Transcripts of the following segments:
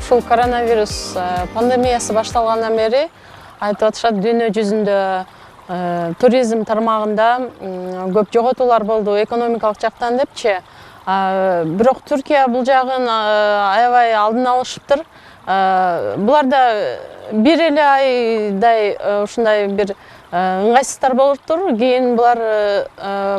Ушул коронавирус пандемиясы башталгандан бери айтып атышат, дүйнө жүзүндө туризм тармагында көп жоготуулар болду экономикалык жактан депчи. Бирок Түркия бул жагын аябай алдын алышыптыр. Буларда бир эле айдай ушундай бир ыңгайсыздар болуптур. Кийин булар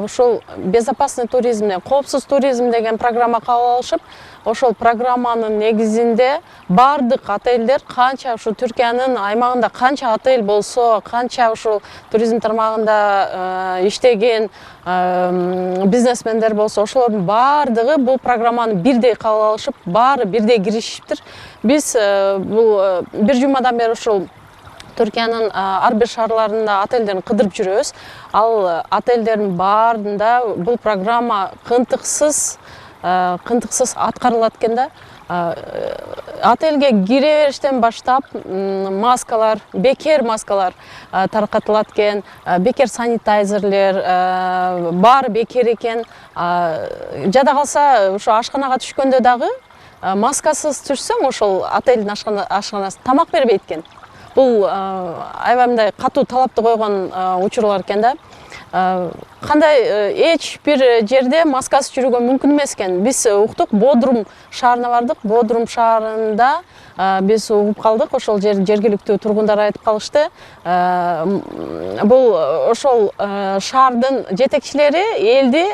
ушул безопасный туризм, коопсуз туризм деген программа кабыл алышып, ошол программанын негизинде бардык отельдер, канча ушу Түркиянын аймагында канча отель болсо, канча ушул туризм тармагында иштеген бизнесмендер болсо, ошолордун бардыгы бул программаны бирдей кабыл алышып, баары бирдей киришиптир. Биз бул бир жумадан бери ушул Түркиянын ар бир шаарларында отельдерин кыдырып жүрөбүз. Ал отельдердин баарында бул программа кынтыксыз аткарылат экен да. Отельге кире бериштен баштап маскалар, бекер маскалар таркатылат экен, бекер санитайзерлер, баары бекер экен. Жада калса ошо ашканага түшкөндө дагы маскасыз түшсөң, ошол отельдин ашканасы тамак бербейт экен. Бул аябай мындай катуу талапты койгон учурлар экен да. Кандай эч бир жерде маскасыз жүрүүгө мүмкүн эмес экен. Биз уктук, Бодрум шаарына бардык. Бодрум шаарында биз угуп калдык. Ошол жергиликтүү тургундар айтып калышты. Бул ошол шаардын жетекчилери элди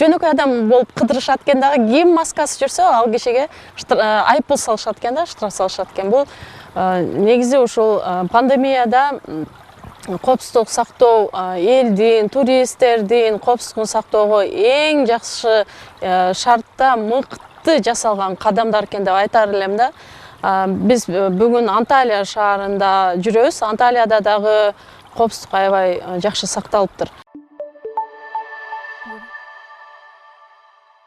жөнөкөй адам болуп кыдырышат экен дагы. Ким маскасыз жүрсө, ал кишиге айыппул салышат экен да, штраф салышат экен. Бул негизи ушул пандемияда коопсуздук сактоо, элдин, туристтердин коопсуздугун сактоого эң жакшы шартта мыкты жасалган кадамдар экен деп айтар элем да. Биз бүгүн Анталия шаарында жүрөбүз. Анталияда дагы коопсуздук аябай жакшы сакталыптыр.